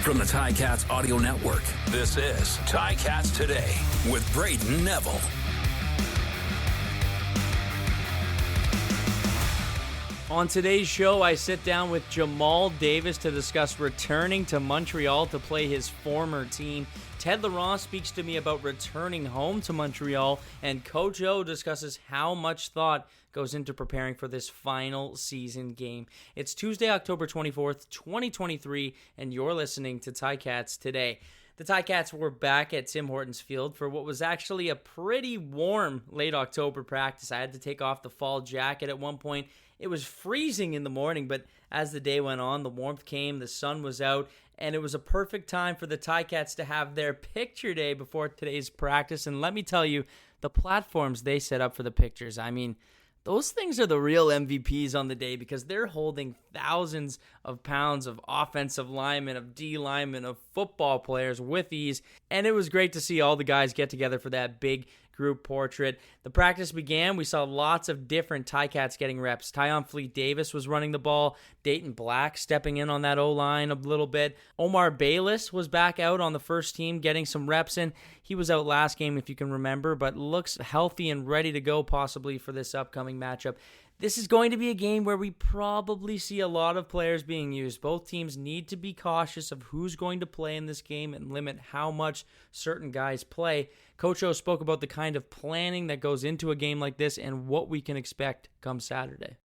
From the Ticats Audio Network, this is Ticats Today with Brayden Neville. On today's show, I sit down with Jamal Davis to discuss returning to Montreal to play his former team. Ted Laurent speaks to me about returning home to Montreal, and Coach O discusses how much thought goes into preparing for this final season game. It's Tuesday, October 24th, 2023, and you're listening to Ticats Today. The Ticats were back at Tim Hortons Field for what was actually a pretty warm late October practice. I had to take off the fall jacket at one point. It was freezing in the morning, but as the day went on, the warmth came, the sun was out, and it was a perfect time for the Ticats to have their picture day before today's practice. And let me tell you, the platforms they set up for the pictures, I mean, those things are the real MVPs on the day because they're holding thousands of pounds of offensive linemen, of D linemen, of football players with ease. And it was great to see all the guys get together for that big group portrait. The practice began. We saw lots of different Ticats getting reps. Tyon Fleet-Davis was running the ball. Dayton Black stepping in on that O-line a little bit. Omar Bayless was back out on the first team getting some reps in. He was out last game, if you can remember, but looks healthy and ready to go possibly for this upcoming matchup. This is going to be a game where we probably see a lot of players being used. Both teams need to be cautious of who's going to play in this game and limit how much certain guys play. Coach O spoke about the kind of planning that goes into a game like this and what we can expect come Saturday.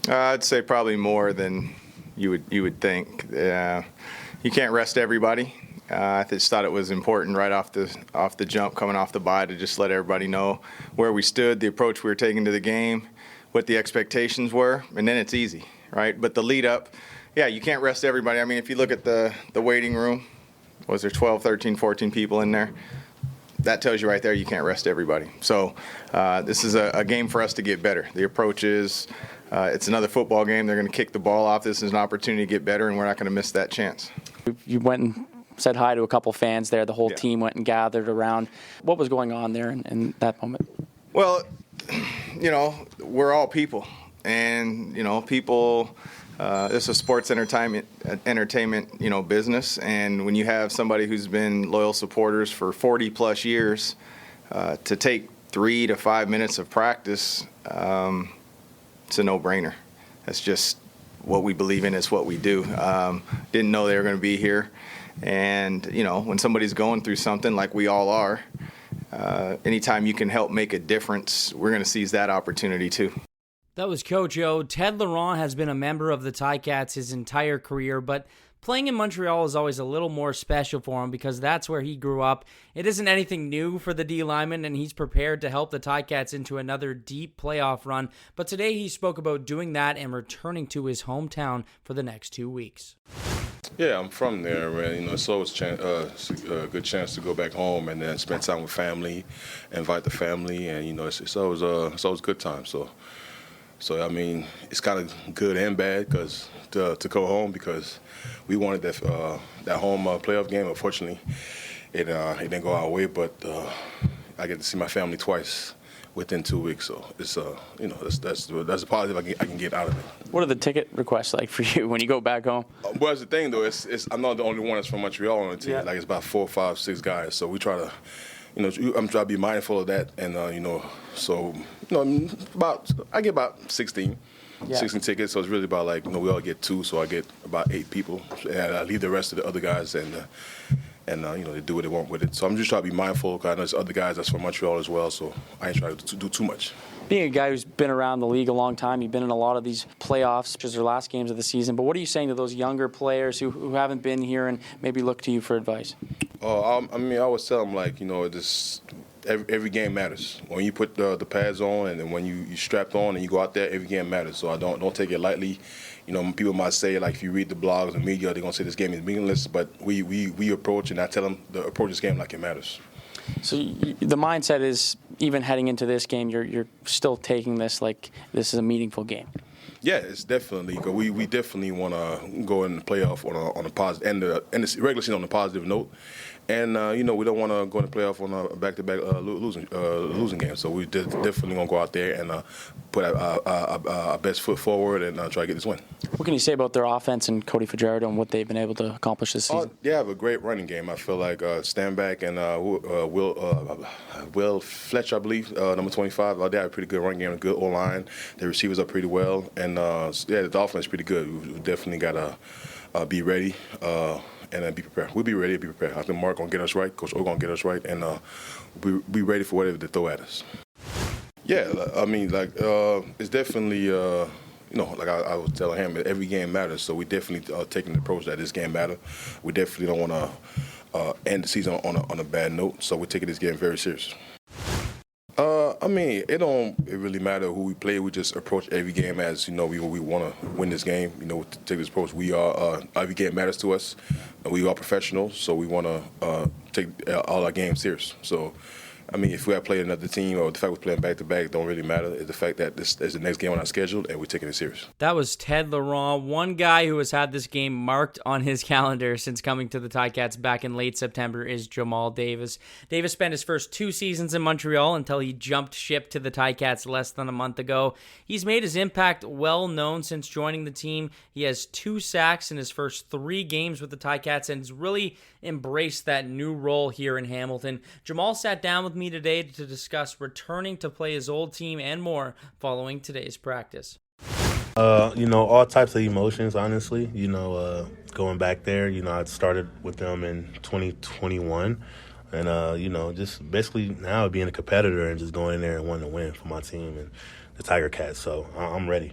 I'd say probably more than you would think. You can't rest everybody. I just thought it was important right off the jump, coming off the bye, to just let everybody know where we stood, the approach we were taking to the game, what the expectations were, and then it's easy, right? But the lead up, yeah, you can't rest everybody. I mean, if you look at the waiting room, was there 12, 13, 14 people in there? That tells you right there you can't rest everybody. So this is a game for us to get better. The approach is it's another football game. They're going to kick the ball off. This is an opportunity to get better, and we're not going to miss that chance. You went and said hi to a couple fans there. The whole team went and gathered around. What was going on there in that moment? Well, you know, we're all people. And, you know, people, this is sports entertainment, you know, business. And when you have somebody who's been loyal supporters for 40-plus years, to take 3 to 5 minutes of practice, it's a no-brainer. That's just what we believe in. It's what we do. Didn't know they were going to be here. And, you know, when somebody's going through something like we all are, anytime you can help make a difference, we're going to seize that opportunity too. That was Coach O. Ted Laurent has been a member of the Ticats his entire career, but playing in Montreal is always a little more special for him because that's where he grew up. It isn't anything new for the D lineman, and he's prepared to help the Ticats into another deep playoff run. But today he spoke about doing that and returning to his hometown for the next 2 weeks. Yeah, I'm from there, man. You know, it's always a good chance to go back home and then spend time with family, invite the family, and you know, it's always a good time. So I mean, it's kind of good and bad because to go home because we wanted that home playoff game. Unfortunately, it didn't go our way, but I get to see my family twice within 2 weeks, so it's you know, that's a positive I can get out of it. What are the ticket requests like for you when you go back home? Well, that's the thing though. It's I'm not the only one that's from Montreal on the team. Yeah. Like it's about 4, 5, 6 guys. So we try to, you know, I'm trying to be mindful of that, and you know, so you know, I get about 16 tickets. So it's really about like, you know, we all get 2, so I get about 8 people, and I leave the rest of the other guys and you know, they do what they want with it. So I'm just trying to be mindful because I know there's other guys that's from Montreal as well, so I ain't trying to do too much. Being a guy who's been around the league a long time, you've been in a lot of these playoffs, which is their last games of the season, but what are you saying to those younger players who haven't been here and maybe look to you for advice? I mean, I always tell them, like, you know, every game matters. When you put the pads on and then when you strapped on and you go out there, every game matters. So I don't take it lightly. You know, people might say, like, if you read the blogs and media, they're going to say this game is meaningless, but we approach, and I tell them to approach this game like it matters. So the mindset is, even heading into this game, you're still taking this like this is a meaningful game. Yeah, it's definitely, because we definitely want to go in the playoff on a positive, and the regular season on a positive note. And, you know, we don't want to go in the playoff on a back-to-back losing game. So we definitely going to go out there and put our best foot forward and try to get this win. What can you say about their offense and Cody Fajardo and what they've been able to accomplish this season? They have a great running game. I feel like Stanback and Will Fletcher, I believe, number 25, they have a pretty good running game, a good O-line. Their receivers are pretty well. And, the offense is pretty good. We definitely got to be ready and be prepared. We'll be ready and be prepared. I think Mark going to get us right. Coach O going to get us right. And we'll be ready for whatever they throw at us. Yeah, I mean, it's definitely, like I was telling him, every game matters. So we definitely taking the approach that this game matters. We definitely don't want to end the season on a bad note. So we're taking this game very serious. It don't really matter who we play. We just approach every game as, we want to win this game. Take this approach. We are, every game matters to us. We are professionals, so we want to take all our games serious. So, if we have played another team or the fact we're playing back-to-back don't really matter. It's the fact that this is the next game on our schedule and we're taking it serious. That was Ted Laurent, one guy who has had this game marked on his calendar since coming to the Ticats back in late September is Jamal Davis. Davis spent his first 2 seasons in Montreal until he jumped ship to the Ticats less than a month ago. He's made his impact well known since joining the team. He has 2 sacks in his first 3 games with the Ticats and has really embraced that new role here in Hamilton. Jamal sat down with me today to discuss returning to play his old team and more following today's practice. All types of emotions, honestly. Going back there, I started with them in 2021. And, just basically now being a competitor and just going in there and wanting to win for my team and the Tiger Cats. So I'm ready.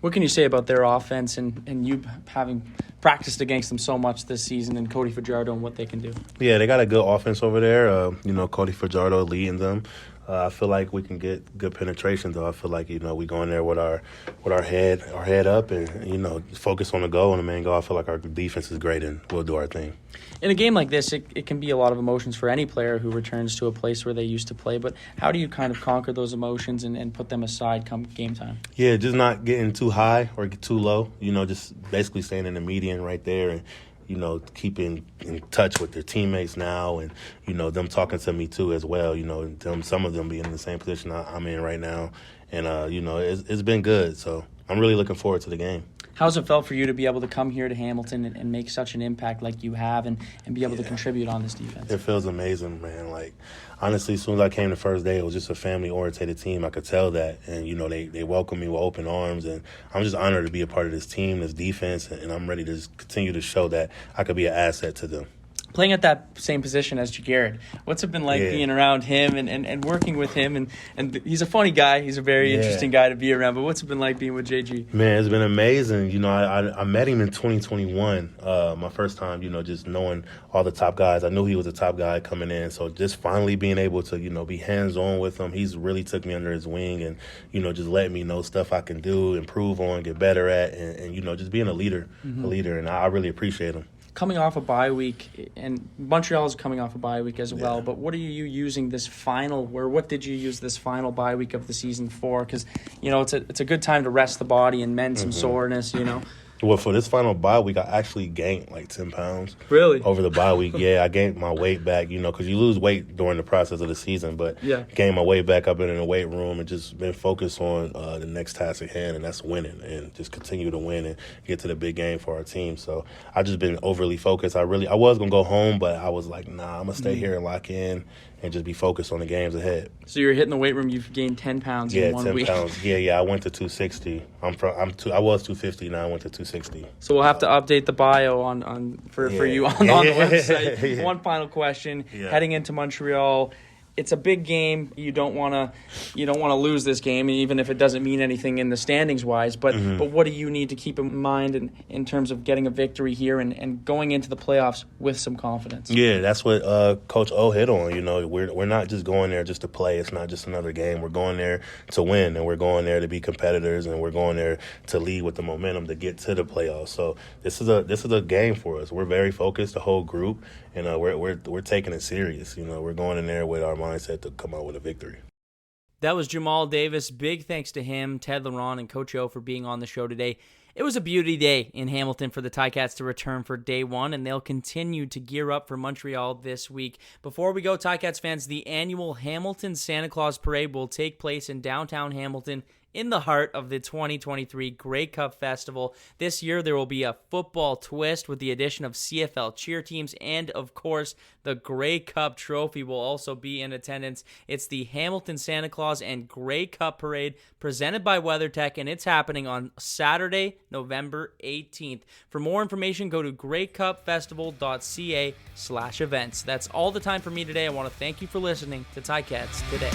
What can you say about their offense and you having practiced against them so much this season and Cody Fajardo and what they can do? Yeah, they got a good offense over there. Cody Fajardo leading them. I feel like we can get good penetration, though. I feel like, we go in there with our head up and, focus on the goal and the main goal. I feel like our defense is great and we'll do our thing. In a game like this, it can be a lot of emotions for any player who returns to a place where they used to play. But how do you kind of conquer those emotions and put them aside come game time? Yeah, just not getting too high or get too low. Just basically staying in the median right there and, keeping in touch with their teammates now and, them talking to me too as well, some of them being in the same position I'm in right now. And, it's been good. So I'm really looking forward to the game. How's it felt for you to be able to come here to Hamilton and make such an impact like you have and be able to contribute on this defense? It feels amazing, man. Honestly, as soon as I came the first day, it was just a family-oriented team. I could tell that. And, they welcomed me with open arms. And I'm just honored to be a part of this team, this defense, and I'm ready to just continue to show that I could be an asset to them. Playing at that same position as Jared, what's it been like being around him and working with him? And he's a funny guy. He's a very interesting guy to be around. But what's it been like being with JG? Man, it's been amazing. I met him in 2021, my first time, just knowing all the top guys. I knew he was a top guy coming in. So just finally being able to, be hands-on with him, he's really took me under his wing and, just let me know stuff I can do, improve on, get better at, and just being a leader. And I really appreciate him. Coming off a bye week, and Montreal is coming off a bye week as well, but what are you using what did you use this final bye week of the season for? Because, it's a good time to rest the body and mend some soreness, Well, for this final bye week, I actually gained 10 pounds. Really? Over the bye week. Yeah, I gained my weight back, because you lose weight during the process of the season. But gained my weight back. I've been in the weight room and just been focused on the next task at hand, and that's winning and just continue to win and get to the big game for our team. So I've just been overly focused. I was going to go home, but I was like, nah, I'm going to stay here and lock in and just be focused on the games ahead. So you're hitting the weight room. You've gained 10 pounds in 1 week. 10 pounds. Yeah. I went to 260. I was 250. Now I went to 260. So we'll have to update the bio for you on the website. One final question. Heading into Montreal, it's a big game. You don't want to lose this game, even if it doesn't mean anything in the standings wise. But what do you need to keep in mind in terms of getting a victory here and going into the playoffs with some confidence? Yeah, that's what Coach O hit on. We're not just going there just to play. It's not just another game. We're going there to win, and we're going there to be competitors, and we're going there to lead with the momentum to get to the playoffs. So this is a game for us. We're very focused, the whole group, and we're taking it serious. We're going in there with our mindset to come out with a victory. That was Jamal Davis. Big thanks to him, Ted Laurent, and Coach O for being on the show today. It was a beauty day in Hamilton for the Ticats to return for day one, and they'll continue to gear up for Montreal this week. Before we go, Ticats fans, the annual Hamilton Santa Claus Parade will take place in downtown Hamilton in the heart of the 2023 Grey Cup Festival. This year, there will be a football twist with the addition of CFL cheer teams, and of course, the Grey Cup Trophy will also be in attendance. It's the Hamilton Santa Claus and Grey Cup Parade presented by WeatherTech, and it's happening on Saturday, November 18th. For more information, go to greycupfestival.ca/events. That's all the time for me today. I want to thank you for listening to Ticats Today.